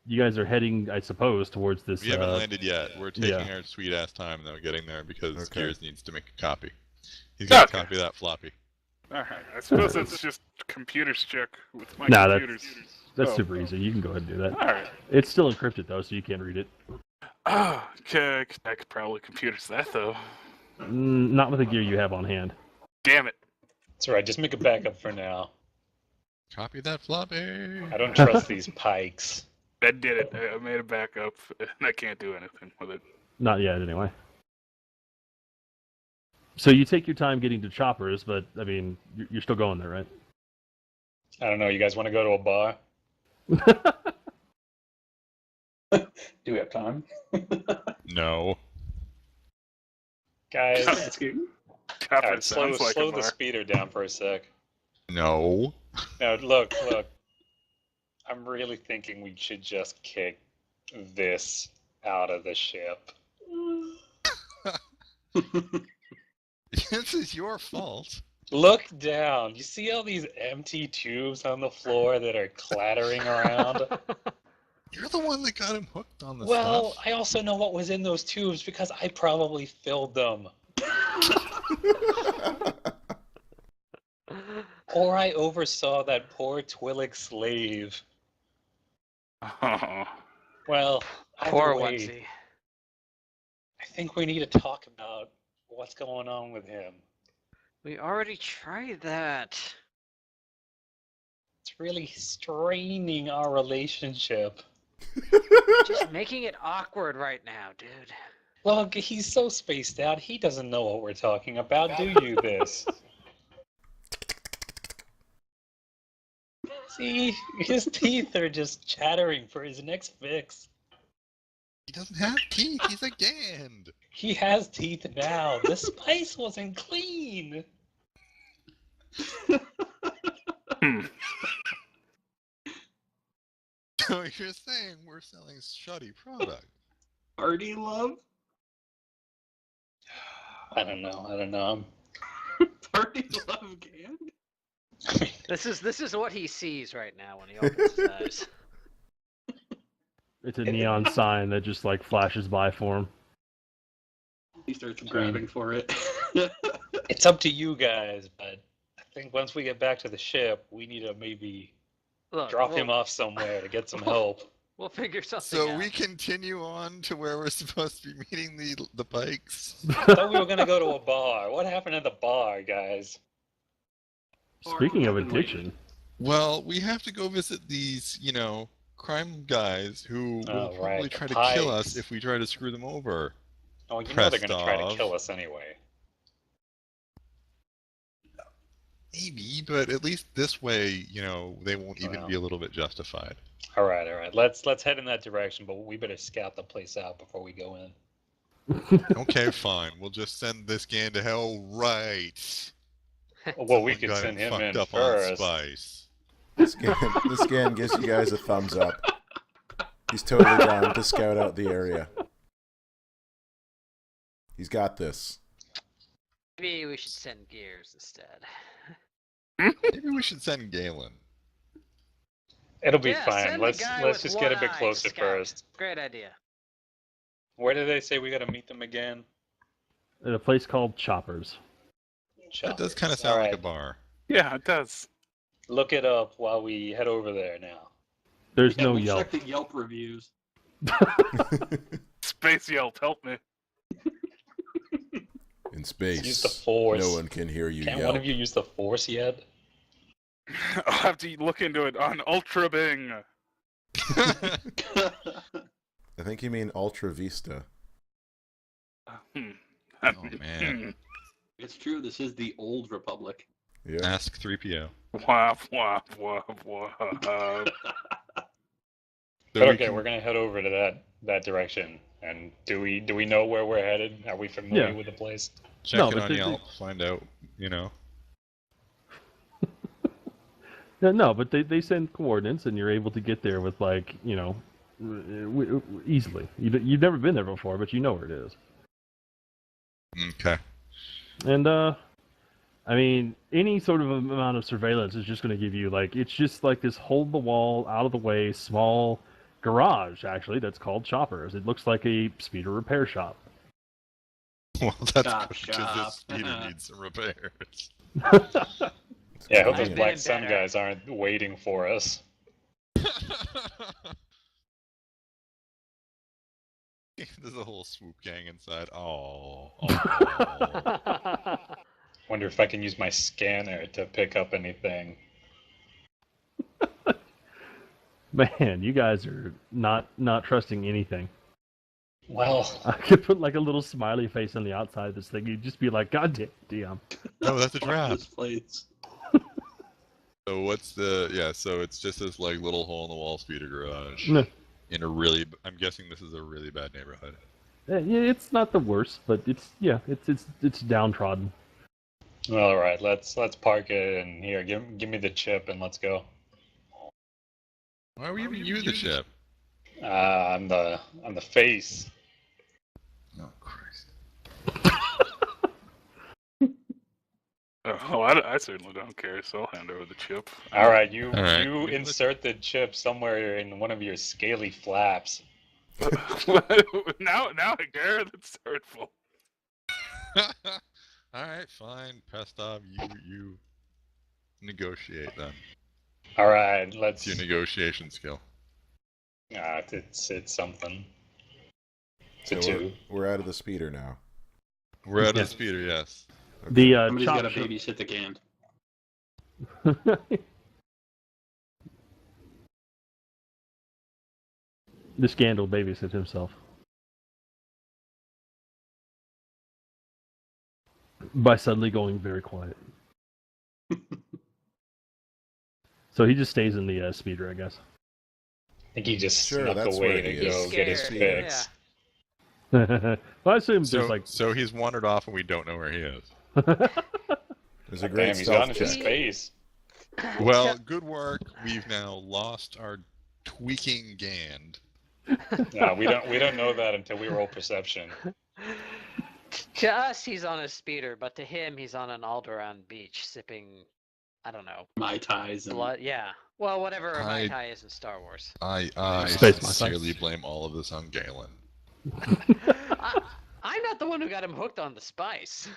you guys are heading, I suppose, towards this. We haven't landed yet. We're taking yeah. our sweet ass time though getting there because Okay. Gears needs to make a copy. He's got to Okay. copy that floppy. Alright, I suppose it's just computers check with my Nah, computers. that's Oh. super easy. You can go ahead and do that. Alright. It's still encrypted though, so you can't read it. Oh, okay, I could probably computers that though. Not with the gear you have on hand. Damn it. That's right, just make a backup for now. Copy that floppy. I don't trust these pikes. That did it. I made a backup, and I can't do anything with it. Not yet, anyway. So you take your time getting to Choppers, but I mean, you're still going there, right? I don't know, you guys want to go to a bar? Do we have time? No. Guys, Asking. Chopper alright, slow sounds like a the bar. speeder down for a sec. No. No, look. I'm really thinking we should just kick this out of the ship. This is your fault. Look down. You see all these empty tubes on the floor that are clattering around? You're the one that got him hooked on the Well, stuff. I also know what was in those tubes because I probably filled them. Or I oversaw that poor Twillick slave. Oh. Well, either Poor way, onesie. I think we need to talk about what's going on with him. We already tried that. It's really straining our relationship. Just making it awkward right now, dude. Look, he's so spaced out, he doesn't know what we're talking about, do you, this? See, his teeth are just chattering for his next fix. He doesn't have teeth. He's a Gand. He has teeth now. The spice wasn't clean. So you're saying we're selling shoddy product? Party love? I don't know. Party love, Gand? This is what he sees right now when he opens his eyes. It's a neon sign that just like flashes by for him. He starts grabbing for it. It's up to you guys, but I think once we get back to the ship, we need to maybe Look, drop him off somewhere to get some help. We'll figure something So out. we continue on to where we're supposed to be meeting the pikes. I thought we were gonna go to a bar. What happened at the bar, guys? Speaking of Or- addiction, Well, we have to go visit these, crime guys who will Oh, probably right, try the to kill pikes. us if we try to screw them over. Oh, you know they're gonna try to Prestov. kill us anyway. Maybe, but at least this way, they won't even Well. be a little bit justified. All right. Let's head in that direction, but we better scout the place out before we go in. Okay, fine. We'll just send this Gand to hell right. Well, we One could got send him fucked in up first. on spice. This scan gives you guys a thumbs up. He's totally down to scout out the area. He's got this. Maybe we should send Gears instead. Maybe we should send Galen. It'll be Yeah, fine. send the Let's guy let's with just get a one bit eye closer scout. first. Great idea. Where did they say we gotta meet them again? at a place called Choppers. That does kind of sound like a Alright. bar. Yeah, it does. Look it up while we head over there now. There's Yeah, no we'll Yelp. check the Yelp reviews. Space Yelp, help me. In space, Use the force. no one can hear you Can't yell. one of you use the force yet? I'll have to look into it on Ultra Bing. I think you mean Ultra Vista. Hmm. Oh, man. It's true, this is the old Republic. Yeah. Ask 3PO. Wah, wah, wah, wah. So But we okay, can- we're gonna head over to that direction. And do we know where we're headed? Are we familiar Yeah. with the place? check No, it but on they- Yelp, find out, No, but they send coordinates, and you're able to get there with like easily. You've never been there before, but you know where it is. Okay. And I mean, any sort of amount of surveillance is just going to give you it's just like this hold the wall, out of the way, small, garage, actually, that's called Choppers. It looks like a speeder repair shop. Well, that's Chop because this shop. speeder needs some repairs. Yeah, I hope I've those been Black Sun better. guys aren't waiting for us. There's a whole swoop gang inside. Oh. Wonder if I can use my scanner to pick up anything. Man, you guys are not trusting anything. Well, I could put like a little smiley face on the outside of this thing. You'd just be like, God damn. No, that's a Fuck trap. this place. So what's the... Yeah, so it's just this like little hole-in-the-wall speeder garage. No. In a really... I'm guessing this is a really bad neighborhood. Yeah, it's not the worst, but it's downtrodden. all right, let's park it and here, give me the chip and let's go. Why are we giving you the chip? I'm the face. Oh, Christ. Oh, I certainly don't care, so I'll hand over the chip. All right, you All right. you insert the chip somewhere in one of your scaly flaps. now I care. That's hurtful. Alright, fine. Pestov, you negotiate then. All right, It's let's. your negotiation skill. It's something. It's a So two. we're out of the speeder now. We're out of Yeah. the speeder, yes. The Somebody's chop got to shop- babysit the Gand. The scandal babysits himself. By suddenly going very quiet. So he just stays in the speeder, I guess. I think he just Sure, snuck that's away where to he go is. get his Scared, fix. Well, I assume So, there's like. so he's wandered off and we don't know where he is. There's a great Damn, he's gone stealth into check. space. Well, good work. We've now lost our tweaking Gand. No, we don't know that until we roll perception. To us, he's on a speeder, but to him, he's on an Alderaan beach sipping, I don't know, Mai Tais and blood. Yeah. Well, whatever a Mai I- Tai is in Star Wars. I Space Marines. sincerely blame all of this on Galen. I'm not the one who got him hooked on the spice.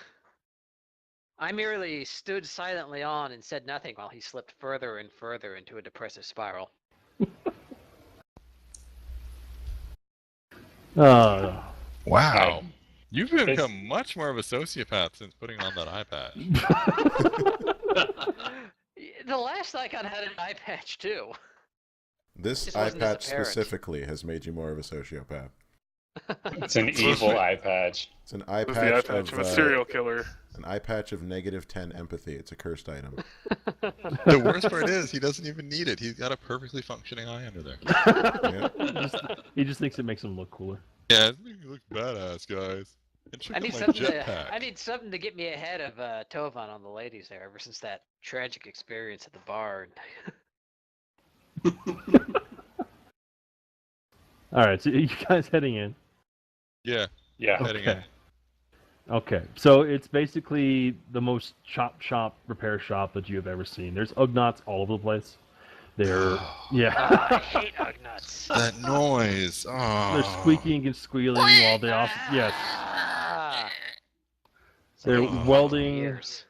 I merely stood silently on and said nothing while he slipped further and further into a depressive spiral. Uh, Wow. You've It's- become much more of a sociopath since putting on that eye patch. The last icon had an eye patch too. This Just eye wasn't as patch apparent. specifically has made you more of a sociopath. It's an evil eye patch. It's an eye It was the eye patch patch of of a serial killer. an eye patch of -10 empathy. It's a cursed item. The worst part is he doesn't even need it. He's got a perfectly functioning eye under there. Yeah. he just thinks it makes him look cooler. Yeah, it makes me look badass, guys. And check I out need my something jetpack. I need something to get me ahead of Tovan on the ladies there. Ever since that tragic experience at the bar. All right, so you guys heading in? Yeah, Yeah. heading in. Okay, so it's basically the most chop shop repair shop that you have ever seen. There's Ugnaughts all over the place. They're yeah, I hate Ugnaughts. That noise. Oh. they're squeaking and squealing while they also yes, Ah, they're Oh. welding. years.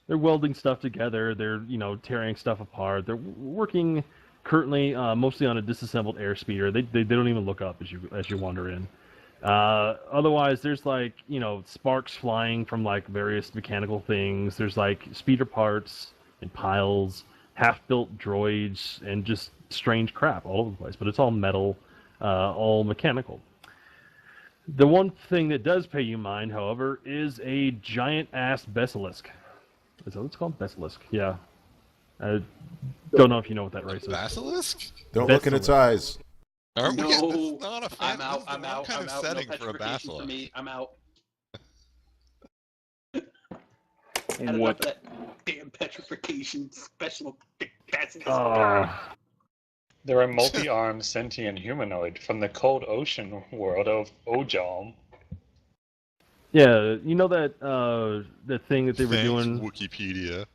They're welding stuff together. They're tearing stuff apart. They're working currently mostly on a disassembled air speeder. They don't even look up as you wander in. Otherwise, there's like sparks flying from like various mechanical things. There's like speeder parts in piles, half-built droids, and just strange crap all over the place. But it's all metal, all mechanical. The one thing that does pay you mind, however, is a giant-ass basilisk. Is that what it's called? Basilisk. Yeah. I don't know if you know what that race is. Basilisk? Don't look in its eyes. Aren't we? No, This is not a fan. I'm out. This is I'm the out. wrong kind I'm of out. setting No for a petrification for basilisk. me. I'm out. What? What? That damn petrification special basilisk. Oh, They're a multi-armed sentient humanoid from the cold ocean world of Ojal. yeah. You know that that thing that they were Thanks, doing Wikipedia.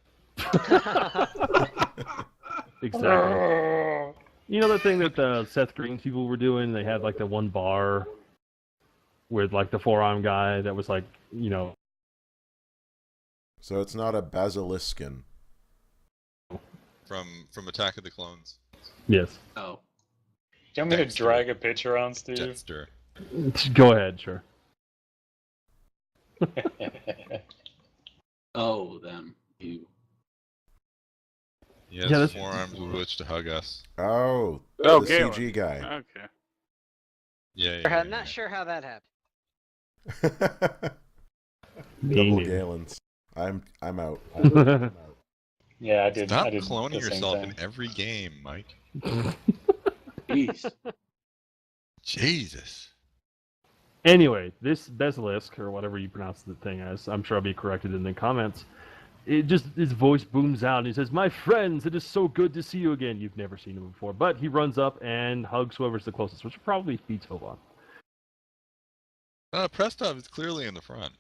exactly. You know the thing that the Seth Green people were doing? They had like the one bar with like the forearm guy that was like, you know. So it's not a basiliskin. From Attack of the Clones. Yes. Oh. Do you want me to Dexter. drag a picture on, Steve? Jetster. Go ahead, sure. Oh, them. You. Yes, Yeah, that's- forearms with which to hug us. Oh, Oh, the Galen. CG guy. Okay. Yeah. I'm not sure how that happened. Me Double neither. Galens. I'm out. Yeah, I did. Stop I did cloning the same yourself thing. in every game, Mike. Jeez. Jesus. Anyway, this basilisk, or whatever you pronounce the thing as, I'm sure I'll be corrected in the comments. His voice booms out and he says, "My friends, it is so good to see you again." You've never seen him before, but he runs up and hugs whoever's the closest, which will probably be Tovan. Prestov is clearly in the front.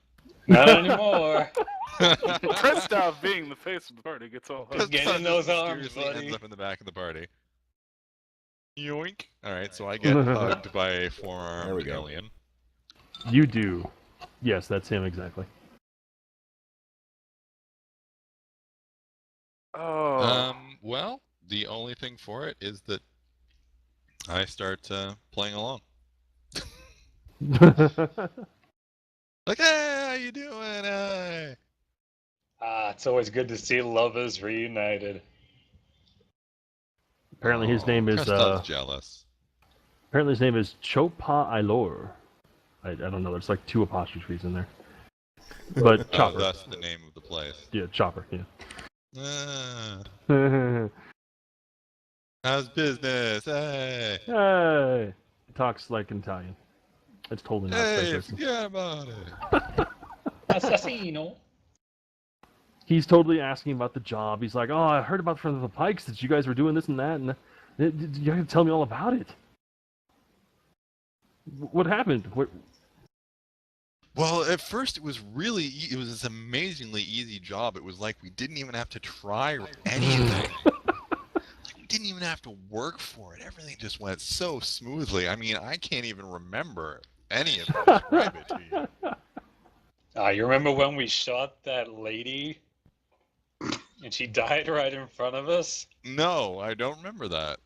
Not anymore. Prestov, being the face of the party, gets all hugged. Get in Prestov those just arms, mysteriously buddy. ends up in the back of the party. Yoink. Alright, so I get hugged by a There we forearmed go. alien. You do. Yes, that's him exactly. Oh. Well, the only thing for it is that I start playing along. Like, hey, how you doing? Hey. It's always good to see lovers reunited. Apparently his name is Prestov's jealous. apparently his name is Chopa Ailor. I don't know, there's like 2 apostrophes in there. But Oh, Chopper. that's the name of the place. Yeah, Chopper, yeah. Ah, how's business? Hey. Hey! He talks like Italian. It's totally not Hey, space racing. forget about it. Assassino. He's totally asking about the job. He's like, "Oh, I heard about from the Pikes that you guys were doing this and that, and you gotta tell me all about it. What happened? What?" Well, at first it was it was this amazingly easy job. It was like we didn't even have to try anything. We didn't even have to work for it. Everything just went so smoothly. I mean, I can't even remember any of it. Describe it to you. You remember when we shot that lady? And she died right in front of us? No, I don't remember that.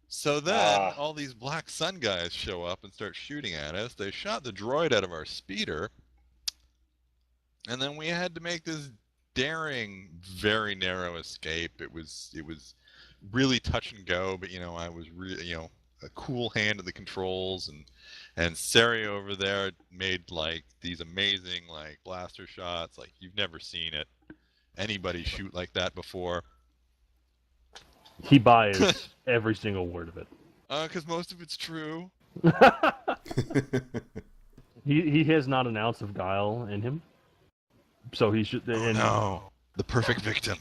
So then Ah. all these Black Sun guys show up and start shooting at us. They shot the droid out of our speeder. And then we had to make this daring, very narrow escape. It was really touch and go, but I was really, a cool hand at the controls, and Sari over there made like these amazing like blaster shots. Like you've never seen anybody shoot like that before. He buys every single word of it. Because most of it's true. He has not an ounce of guile in him, so he should. Oh, no, the perfect victim.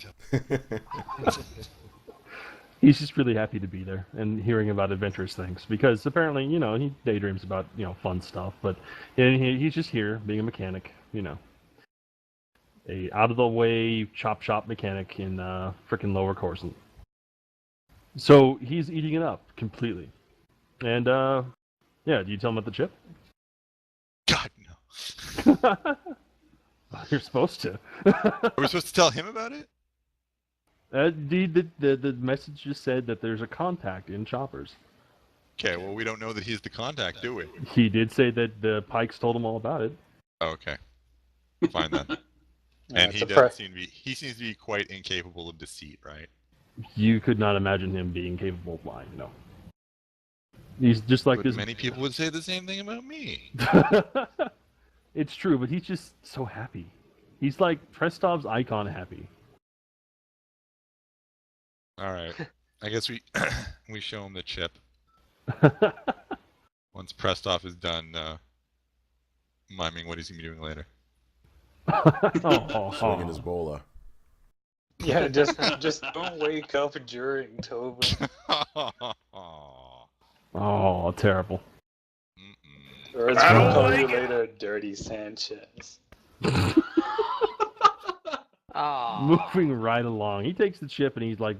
He's just really happy to be there and hearing about adventurous things because apparently, he daydreams about fun stuff, but he's just here being a mechanic, a out of the way chop shop mechanic in frickin' Lower Coruscant. So he's eating it up completely, and yeah. Do you tell him about the chip? God no. You're supposed to. Are we supposed to tell him about it? The message just said that there's a contact in Choppers. Okay, well we don't know that he's the contact, do we? He did say that the Pikes told him all about it. Oh, okay. Fine then. And it's he seems to be quite incapable of deceit, right? You could not imagine him being capable of lying, no. He's just like But this. many people would say the same thing about me. It's true, but he's just so happy. He's like Prestov's icon happy. All right. I guess we we show him the chip. Once Prestov is done miming what he's going to be doing later. Swinging his bola. Yeah, just don't wake up during Tobin. Oh, terrible. Mm-mm. Or it's I gonna don't call like you it. later, Dirty Sanchez. Aw. Moving right along. He takes the chip and he's like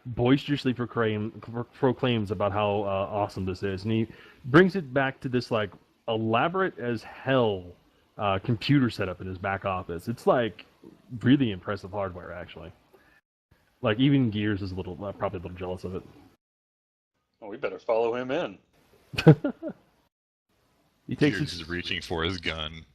boisterously proclaims about how awesome this is, and he brings it back to this like elaborate as hell computer setup in his back office. It's like really impressive hardware, actually. Like even Gears is a little probably a little jealous of it. Well, we better follow him in. He takes Gears is reaching for his gun.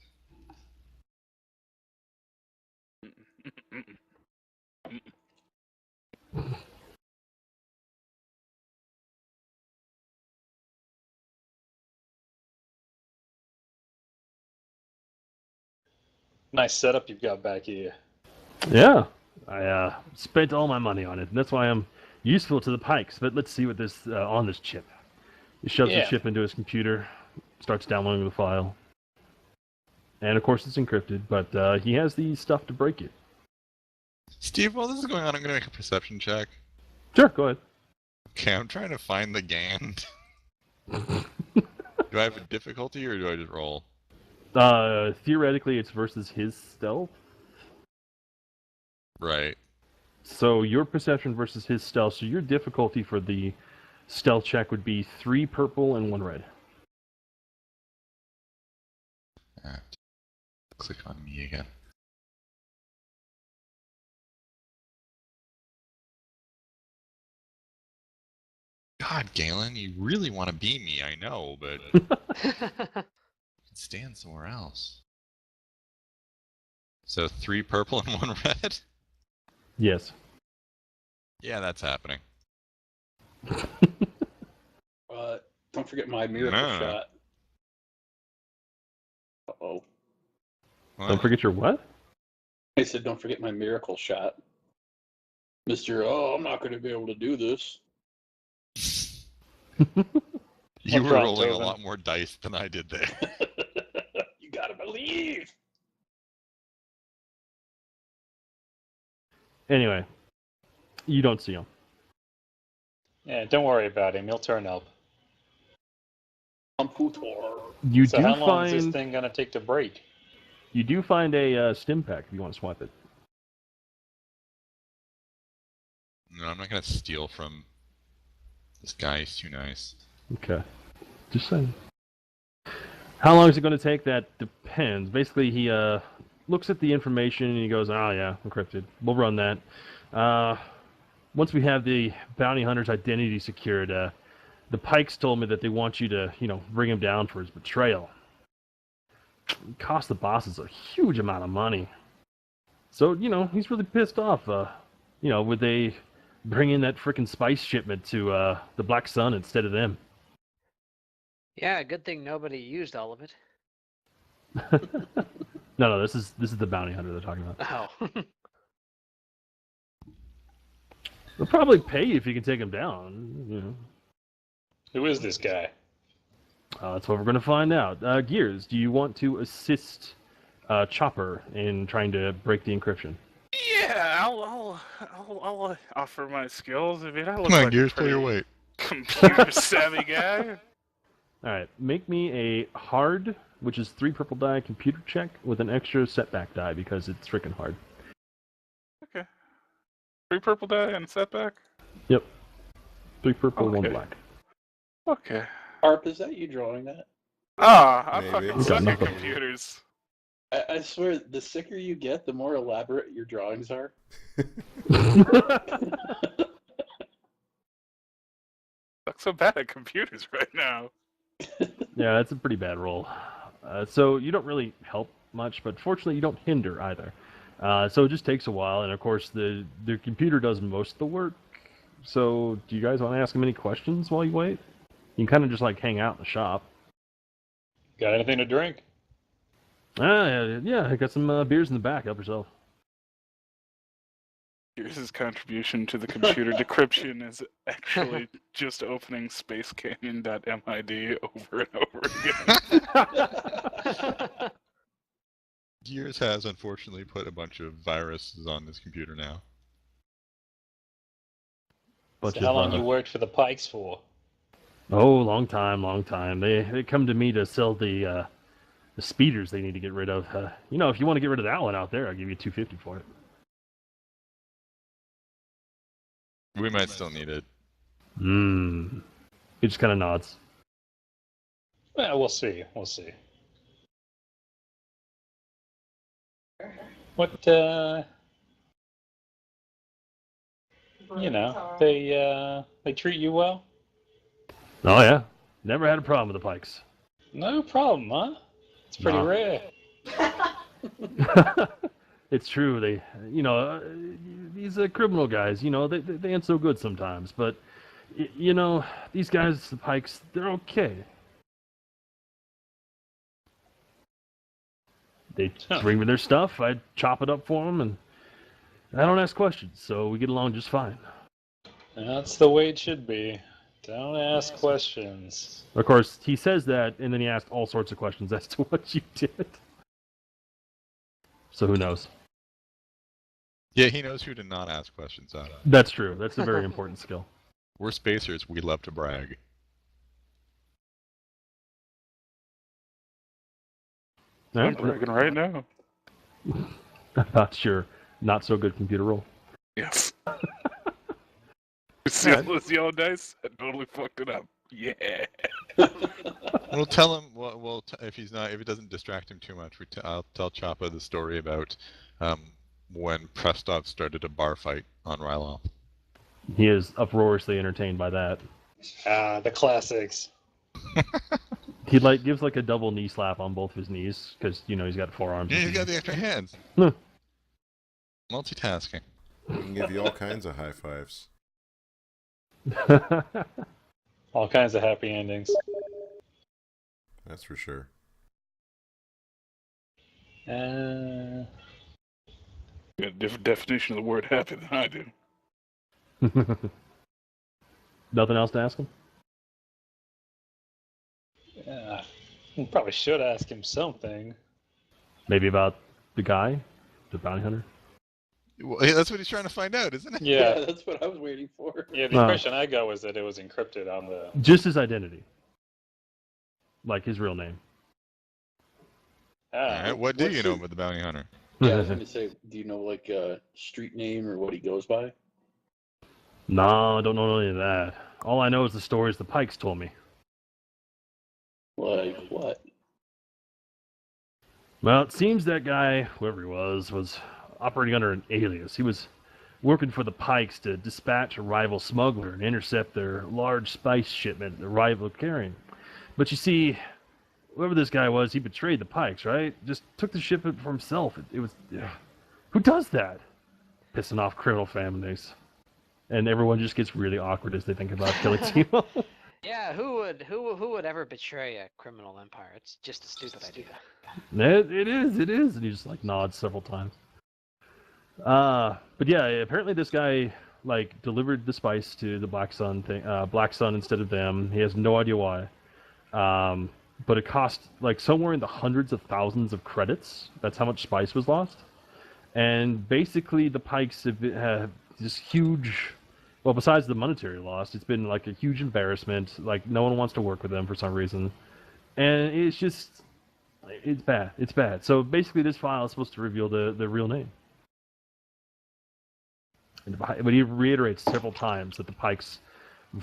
Nice setup you've got back here. Yeah, I spent all my money on it, and that's why I'm useful to the Pikes. But let's see what this on this chip. He shoves the chip into his computer, starts downloading the file, and of course it's encrypted. But he has the stuff to break it. Steve, while this is going on, I'm going to make a perception check. Sure, go ahead. Okay, I'm trying to find the Gand. Do I have a difficulty, or do I just roll? Theoretically, it's versus his stealth. Right. So your perception versus his stealth. So your difficulty for the stealth check would be 3 purple and 1 red. Click on me again. God, Galen, you really want to be me, I know, but you can stand somewhere else. So 3 purple and 1 red? Yes. Yeah, that's happening. Don't forget my miracle No. shot. Uh-oh. What? Don't forget your what? I said, don't forget my miracle shot. Mr. Oh, I'm not going to be able to do this. You were What's wrong, rolling a Tobin? lot more dice than I did there. You got to believe. Anyway, you don't see him. Yeah, don't worry about him. He'll turn up. Computer. You So do how long is this find thing gonna take to break? you do find a stim pack if you want to swipe it. No, I'm not going to steal from this guy. He's too nice. Okay. Just saying. How long is it going to take? That depends. Basically, he looks at the information and he goes, "Oh yeah, encrypted. We'll run that. Once we have the bounty hunter's identity secured, the Pikes told me that they want you to, bring him down for his betrayal. It cost the bosses a huge amount of money. So, he's really pissed off. Would they bring in that frickin' spice shipment to the Black Sun instead of them?" Yeah, good thing nobody used all of it. No, this is the bounty hunter they're talking about. Oh. They'll probably pay you if you can take him down. Who is this guy? That's what we're going to find out. Gears, do you want to assist Chopper in trying to break the encryption? Yeah, I'll offer my skills. I mean, I look Come on, like Gears, a pull your pretty weight. computer savvy guy. All right, make me a hard, which is 3 purple die, computer check with an extra setback die because it's freaking hard. Okay. 3 purple die and setback. Yep. 3 purple, 1 Okay. black. Okay. Harp, is that you drawing that? Ah, I Maybe. fucking Okay, suck at nothing. computers. I swear, the sicker you get, the more elaborate your drawings are. Suck so bad at computers right now. Yeah, that's a pretty bad roll. So you don't really help much, but fortunately you don't hinder either. So it just takes a while, and of course the computer does most of the work. So do you guys want to ask him any questions while you wait? You can kind of just like hang out in the shop. Got anything to drink? Yeah, I got some beers in the back. Help yourself. Here's his contribution to the computer decryption is actually just opening spacecanyon.mid over and over again. Gears has unfortunately put a bunch of viruses on this computer now. So how long you worked for the Pikes for? Oh, long time. They come to me to sell the speeders they need to get rid of. If you want to get rid of that one out there, I'll give you $250 for it. We might still need it. Hmm. He just kind of nods. Well, we'll see. We'll see. What, you know, they treat you well? Oh yeah, never had a problem with the Pikes. No problem, huh? It's pretty No. rare. It's true. They, these criminal guys, they ain't so good sometimes. But, these guys, the Pikes, they're okay. They bring me their stuff. I chop it up for them, and I don't ask questions, so we get along just fine. That's the way it should be. Don't ask questions. Of course, he says that, and then he asks all sorts of questions as to what you did. So who knows? Yeah, he knows who to not ask questions at. That's true. That's a very important skill. We're spacers. We love to brag. I'm bragging right now. About your not so good computer roll. Yes. See all those yellow dice? I totally fucked it up. Yeah. We'll tell him. If he doesn't distract him too much, I'll tell Choppa the story about when Prestov started a bar fight on Ryloth. He is uproariously entertained by that. The classics. He gives a double knee slap on both of his knees because he's got forearms. Yeah, he's got the extra hands. No. Multitasking. We can give you all kinds of high fives. All kinds of happy endings. That's for sure. Uh, You got a different definition of the word happy than I do. Nothing else to ask him? yeah. Probably should ask him something. Maybe about the guy, the bounty hunter? Well, yeah, that's what he's trying to find out, isn't it? Yeah. That's what I was waiting for. Yeah, the impression I got was that it was encrypted on the... Just his identity. Like his real name. All right, what do you know about the bounty hunter? Yeah, I was going to say, do you know street name or what he goes by? No, I don't know any of that. All I know is the stories the Pikes told me. Like what? Well, it seems that guy, whoever he was operating under an alias. He was working for the Pikes to dispatch a rival smuggler and intercept their large spice shipment the rival carrying. But you see, whoever this guy was, he betrayed the Pikes, right? Just took the shipment for himself. It was... Who does that? Pissing off criminal families. And everyone just gets really awkward as they think about killing Timo. Yeah, who would ever betray a criminal empire? It's just a stupid idea. It is. And he just nods several times. But yeah, apparently this guy delivered the spice to the Black Sun instead of them. He has no idea why. But it cost somewhere in the hundreds of thousands of credits. That's how much spice was lost. And basically the Pikes have this huge, well, besides the monetary loss, it's been a huge embarrassment. No one wants to work with them for some reason. And it's bad. It's bad. So basically this file is supposed to reveal the real name. But he reiterates several times that the Pikes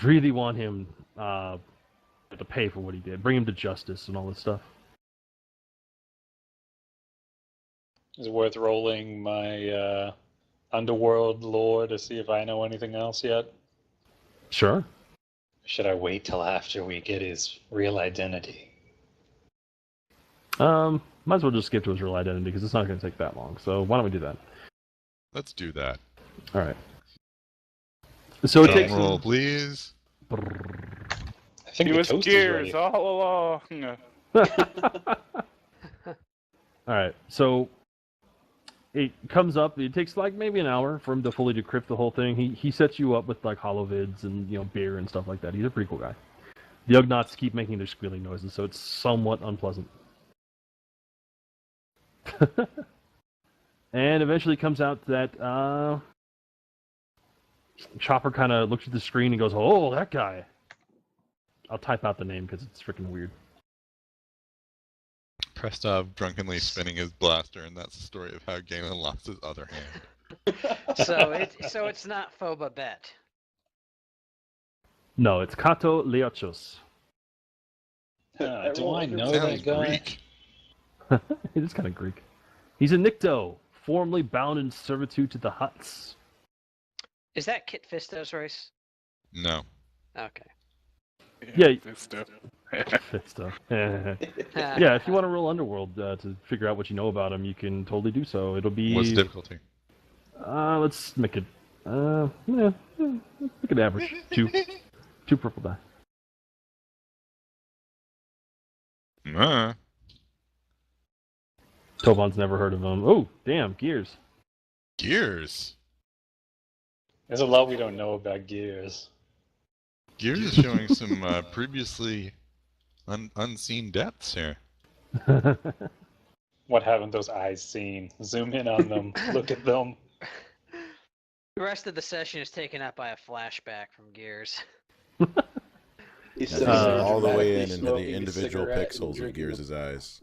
really want him to pay for what he did, bring him to justice and all this stuff. Is it worth rolling my underworld lore to see if I know anything else yet? Sure. Should I wait till after we get his real identity? Might as well just skip to his real identity because it's not going to take that long. So why don't we do that? Let's do that. All right. So it takes. Roll, please. I think He the was toast is gears ready. all along. All right. So it comes up. It takes maybe an hour for him to fully decrypt the whole thing. He sets you up with holovids and beer and stuff like that. He's a pretty cool guy. The Ugnaughts keep making their squealing noises, so it's somewhat unpleasant. And eventually comes out that Chopper kind of looks at the screen and goes, "Oh, that guy." I'll type out the name because it's freaking weird. Prestov drunkenly spinning his blaster, and that's the story of how Galen lost his other hand. So it's not Phoba Bet. No, it's Kato Leochos. Do I know Sounds that guy? Greek. It is kind of Greek. He's a Nikto, formerly bound in servitude to the Huts. Is that Kit Fisto's race? No. Okay. Yeah. This stuff. Fit stuff. Yeah, if you want to roll Underworld to figure out what you know about him, you can totally do so. It'll be. What's the difficulty? Let's make it. Make it average. Two purple die. Tobon's never heard of him. Oh, damn, Gears. Gears. There's a lot we don't know about Gears. Gears is showing some previously unseen depths here. What haven't those eyes seen? Zoom in on them. Look at them. The rest of the session is taken up by a flashback from Gears. He's That's sitting there all the way in dramatically into the smoking a individual cigarette and pixels of drinking Gears' eyes.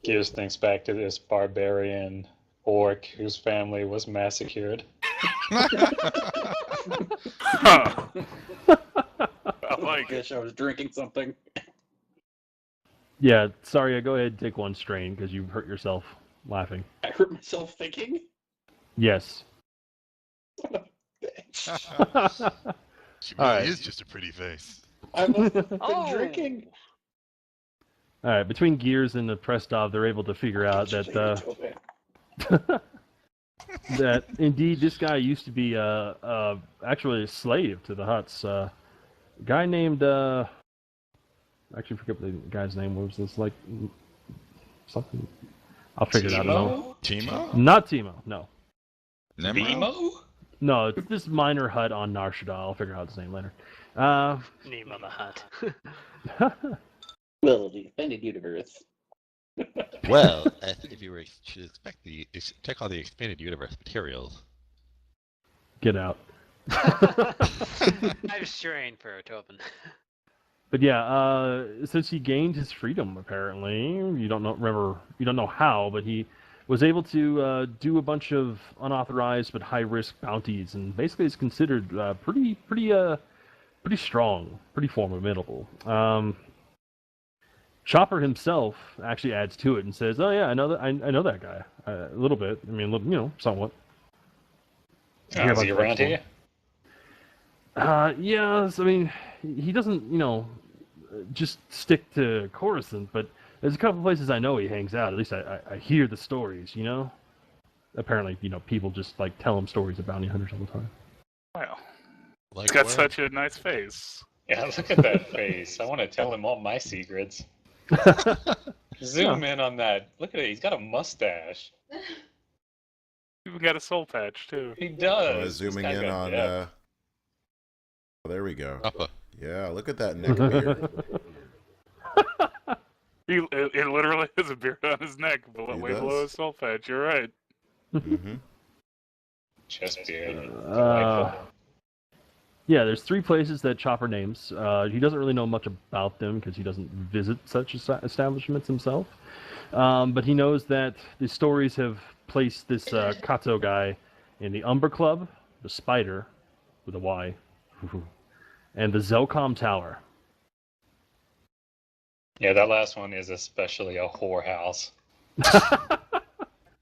Gears thinks back to this barbarian orc whose family was massacred. Huh. I like it. Wish I was drinking something. Yeah, sorry, go ahead and take one strain because you hurt yourself laughing. I hurt myself thinking. Yes. Bitch. She All really right. is just a pretty face. I must have been Oh! drinking. All right, between Gears and the Prestov, they're able to figure out that that indeed this guy used to be actually a slave to the Huts. A guy named I actually forget what the guy's name was. It's like something. I'll figure it out. No, Timo? not Timo. No, Nemo? Nemo? no, it's this minor hut on Narshada. I'll figure out his name later. Nemo the Hutt. Well, the offended universe. Well, I think if you were should expect check all the expanded universe materials. Get out. I'm strained for Tobin. But yeah, since he gained his freedom, apparently, you don't know how, but he was able to do a bunch of unauthorized but high-risk bounties, and basically is considered pretty strong, pretty formidable. Chopper himself actually adds to it and says, "Oh yeah, I know that guy a little bit. I mean, somewhat." Hear Is about he the around next one. here? Yes, I mean, he doesn't, just stick to Coruscant, but there's a couple places I know he hangs out. At least I hear the stories, Apparently, people just like tell him stories of bounty hunters all the time. Wow. Like He's got where? such a nice face. Yeah, look at that face. I want to tell him all my secrets. Zoom in on that. Look at it. He's got a mustache. Even got a soul patch too. He does. This Zooming guy's in got on. depth. There we go. Uppa. Yeah, look at that neck beard. It literally has a beard on his neck, He way does. below his soul patch. You're right. Mm-hmm. Chest beard. Yeah, there's 3 places that Chopper names. He doesn't really know much about them because he doesn't visit such establishments himself. But he knows that the stories have placed this Kato guy in the Umber Club, the Spider, with a Y, and the Zelcom Tower. Yeah, that last one is especially a whorehouse.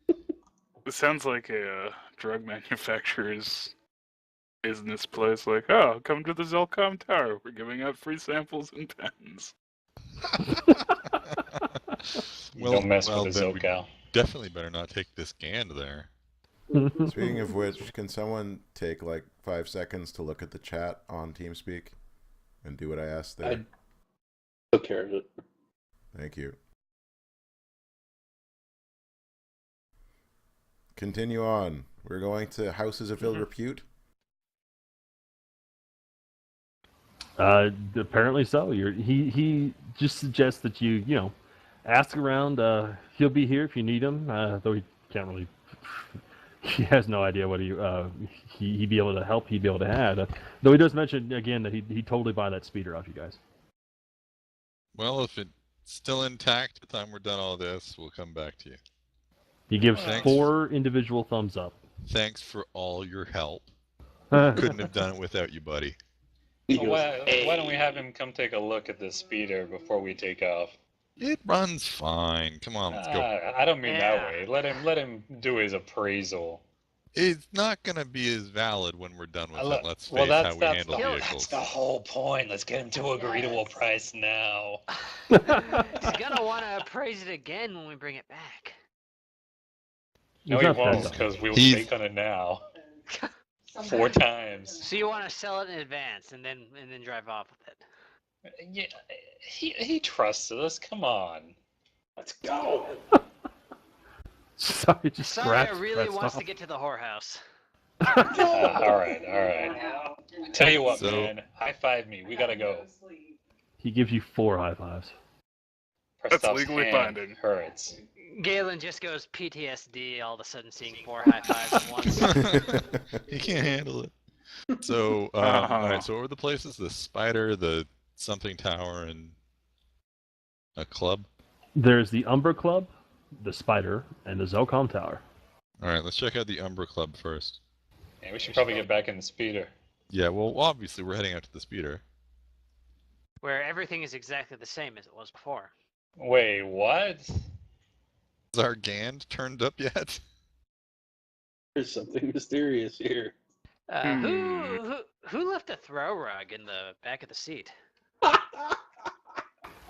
It sounds like a drug manufacturer's business place. Like, oh, come to the Zelcom Tower. We're giving out free samples and pens. Don't mess with the then we Zocal. definitely better not take this Gand there. Speaking of which, can someone take like 5 seconds to look at the chat on TeamSpeak and do what I asked there? I took care of it. Thank you. Continue on. We're going to Houses of Ill Repute. Apparently so. He just suggests that you ask around. He'll be here if you need him. Though he can't really. He has no idea what he'd be able to help. He'd be able to add. Though he does mention again that he'd totally buy that speeder off you guys. Well, if it's still intact by the time we're done all this, we'll come back to you. He gives Thanks. 4 individual thumbs up. Thanks for all your help. Couldn't have done it without you, buddy. He Well, goes, why don't we have him come take a look at the speeder before we take off? It runs fine. Come on, let's go. I don't mean Yeah. that way. Let him do his appraisal. It's not going to be as valid when we're done with Look, it. Let's well, face that's- how we that's handle the- vehicles. That's the whole point. Let's get him to agree to a price now. He's gonna want to appraise it again when we bring it back. No, He's he not won't, pissed. because we'll He's- take on it now. 4 times. So you want to sell it in advance and then drive off with it? Yeah, he trusts us. Come on. let's go. Sorry, just Sorry, I scratched really that wants stuff. to get to the whorehouse. All right. Tell you what, So- man. High five me. We gotta go. He gives you 4 high fives. That's Kristoff's legally hand binding. hurts. Galen just goes PTSD all of a sudden seeing 4 high fives at once. He can't handle it. So, all right. So, what were the places? The Spider, the something tower, and a club. There's the Umber Club, the Spider, and the Zocom Tower. All right, let's check out the Umbra Club first. Yeah, we should probably get back in the speeder. Yeah, well, obviously we're heading out to the speeder. Where everything is exactly the same as it was before. Wait, what? Has our Gand turned up yet? There's something mysterious here. Who left a throw rug in the back of the seat?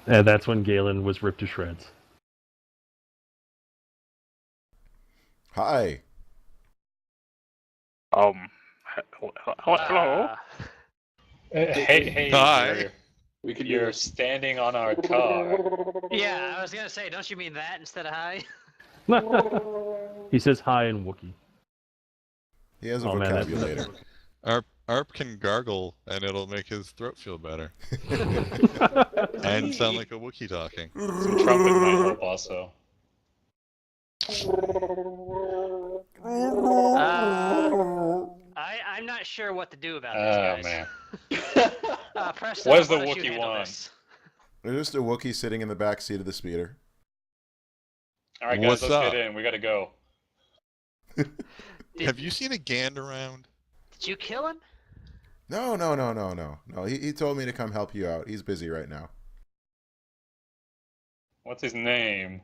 And that's when Galen was ripped to shreds. Hi. Hello. Hey, Hi. We could you're standing on our car. Yeah, I was gonna say, don't you mean that instead of hi? He says hi in Wookiee. He has a Oh, man, that's- vocabulator. Arp can gargle, and it'll make his throat feel better. And sound like a Wookiee talking. Some trumpet might help also. I'm not sure what to do about Oh, this, man. guys. Preston, What does why the don't you Wookiee handle want? this? There's just a Wookiee sitting in the back seat of the speeder. All right, guys, What's let's up? get in. We gotta go. Have you seen a Gand around? Did you kill him? No. He told me to come help you out. He's busy right now. What's his name?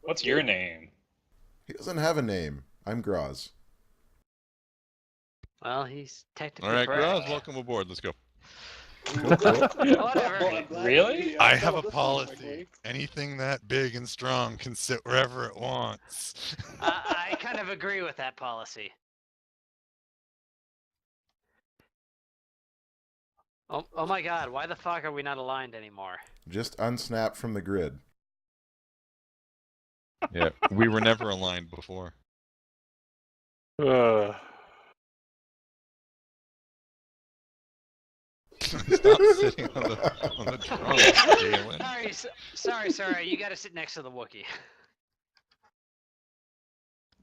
What's your name? He doesn't have a name. I'm Groz. Well, he's technically All right, correct. Graz, welcome aboard. Let's go. Whatever. Really? I have a policy. Anything that big and strong can sit wherever it wants. I kind of agree with that policy. Oh my god, why the fuck are we not aligned anymore? Just unsnap from the grid. Yeah, we were never aligned before. Stop sitting on the trunk, Galen. Sorry, you gotta sit next to the Wookiee.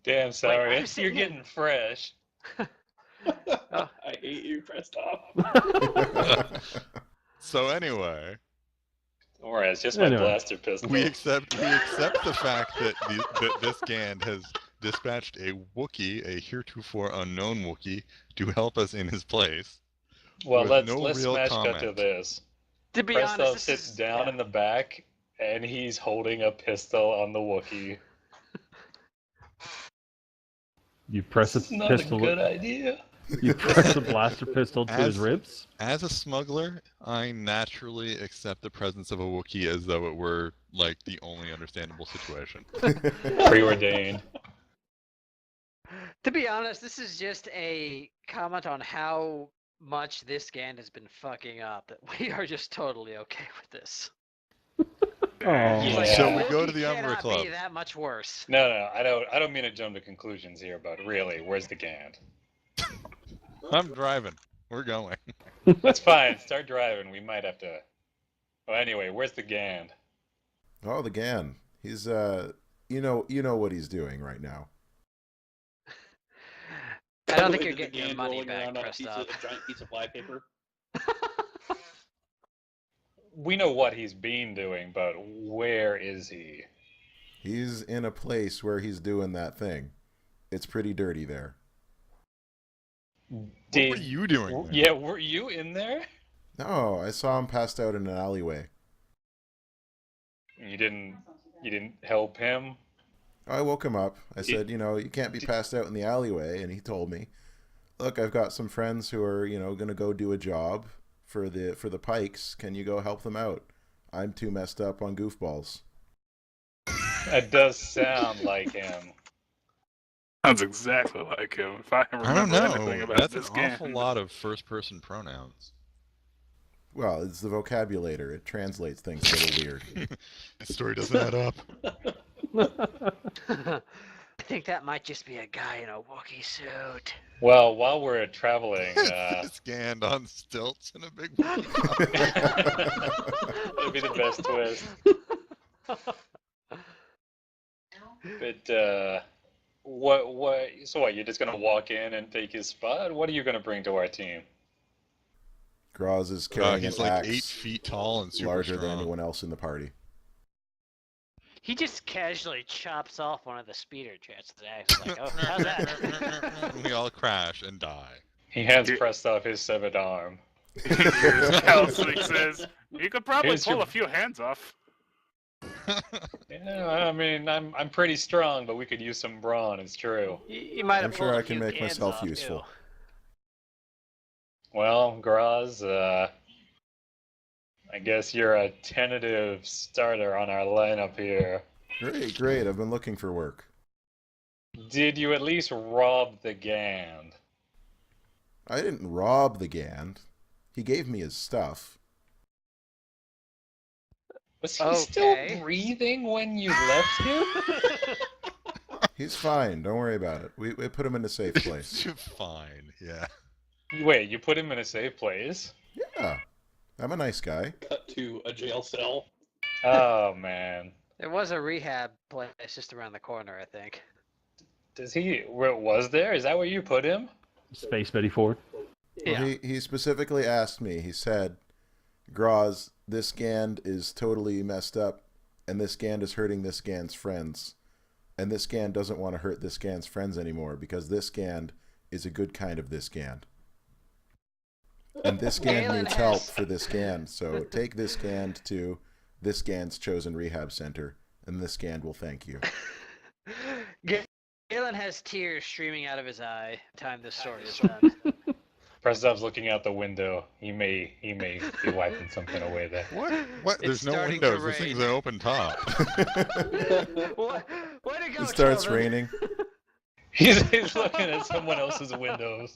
Damn, sorry. I'm You're sitting in- getting fresh. I hate you, Kristoff. So anyway, Don't worry, it's just my Anyway. blaster pistol. we accept the fact that that this Gand has dispatched a Wookiee, a heretofore unknown Wookiee, to help us in his place. Well, with let's no real smash cut to comment. this. To be Presto honest, this sits is, down yeah. in the back, and he's holding a pistol on the Wookiee. You press a It's not pistol. a good idea. You press a blaster pistol to his As- ribs. As a smuggler, I naturally accept the presence of a Wookiee as though it were like the only understandable situation. Preordained. To be honest, this is just a comment on how much this Gand has been fucking up that we are just totally okay with this. Oh, Yeah. So we go to Wookiee the Umbra cannot Club. be that much worse. No, I don't mean to jump to conclusions here, but really, where's the Gand? I'm driving. We're going. That's fine. Start driving. We might have to. Well, anyway, where's the Gand? Oh, the Gan. He's you know what he's doing right now. I don't think Look you're at the getting your Gand money rolling back, around on a Kristoff. giant piece of flypaper. We know what he's been doing, but where is he? He's in a place where he's doing that thing. It's pretty dirty there. What were Did you doing there? Yeah, were you in there? No, I saw him passed out in an alleyway. You didn't help him? I woke him up. I said, you can't be passed out in the alleyway, and he told me, "Look, I've got some friends who are, going to go do a job for the Pikes. Can you go help them out? I'm too messed up on goofballs." That does sound like him. Sounds exactly like him. If I remember I don't anything know. about That's this an game. awful lot of first-person pronouns. Well, it's the vocabulator. It translates things a little weird. This story doesn't add up. I think that might just be a guy in a Wookiee suit. Well, while we're traveling, It's Gand on stilts in a big one. that'd be the best twist. But so what? You're just gonna walk in and take his spot? What are you gonna bring to our team? Graz is carrying He's an like axe 8 feet tall and super larger than strong. anyone else in the party. He just casually chops off one of the speeder jets. It's like, oh, how's that? We all crash and die. He has pressed off his severed arm. Kelsey says, you could probably Here's pull your- a few hands off. Yeah, I mean, I'm pretty strong, but we could use some brawn. It's true. You might have I'm sure pulled a I can few make cans myself off, useful. too. Well, Graz, I guess you're a tentative starter on our lineup here. Great. I've been looking for work. Did you at least rob the Gand? I didn't rob the Gand. He gave me his stuff. Was he Okay. still breathing when you left him? He's fine. Don't worry about it. We put him in a safe place. Fine, yeah. Wait, you put him in a safe place? Yeah. I'm a nice guy. Cut to a jail cell. Oh, man. There was a rehab place just around the corner, I think. Was there? Is that where you put him? Space Betty Ford. Yeah. Well, he specifically asked me, he said, "Graz, this Gand is totally messed up, and this Gand is hurting this Gand's friends. And this Gand doesn't want to hurt this Gand's friends anymore, because this Gand is a good kind of this Gand. And this Gand Galen needs has- help for this Gand, so take this Gand to this Gand's chosen rehab center, and this Gand will thank you." Galen has tears streaming out of his eye. Time this story is done. Prestop's looking out the window. He may be wiping something away there. What? It's There's no starting to windows. This thing's rain. an open top. Way to go, It starts children. raining. He's looking at someone else's windows.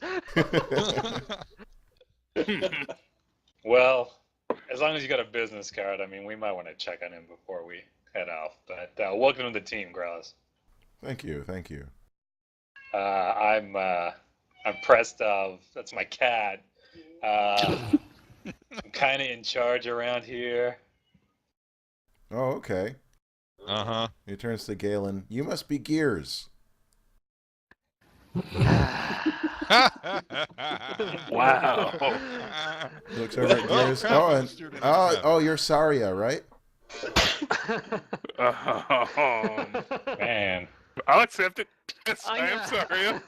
Well, as long as you got a business card, I mean, we might want to check on him before we head off. But welcome to the team, Graz. Thank you. I'm Prestov. That's my cat. I'm kind of in charge around here. Oh, okay. Uh-huh. He turns to Galen. "You must be Gears." Wow. He looks over at Gears. crap, Oh, I'm a and student. you're Saria, right? Man, I'll accept it. Yes, I'm I am gonna- sorry.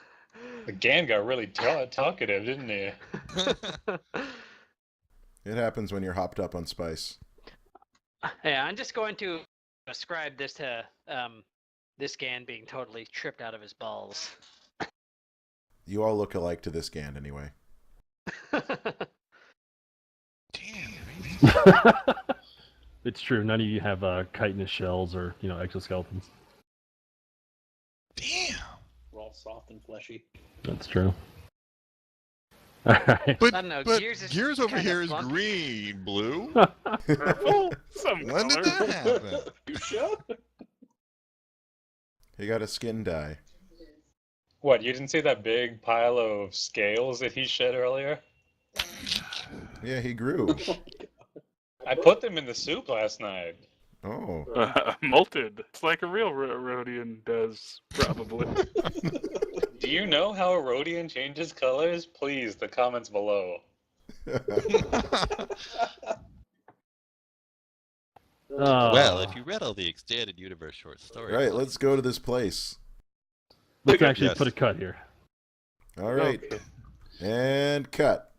the Gand got really talkative, didn't he? It happens when you're hopped up on spice. Yeah, I'm just going to ascribe this to this Gand being totally tripped out of his balls. You all look alike to this Gand anyway. It's true. None of you have chitinous shells or exoskeletons. Damn. We're all soft and fleshy. That's true. All right. But, I don't know, but Gears is over kinda here is flumpy. green, blue. Purple? Some When did color. that happen? Fuchsia? He got a skin dye. What, you didn't see that big pile of scales that he shed earlier? Yeah, he grew. I put them in the soup last night. Oh. Molted. It's like a real Rhodian does, probably. Do you know how a Rhodian changes colors? Please, the comments below. Well, if you read all the extended universe short stories, Right, let's go to this place. Let's actually Yes. put a cut here. All right. And cut.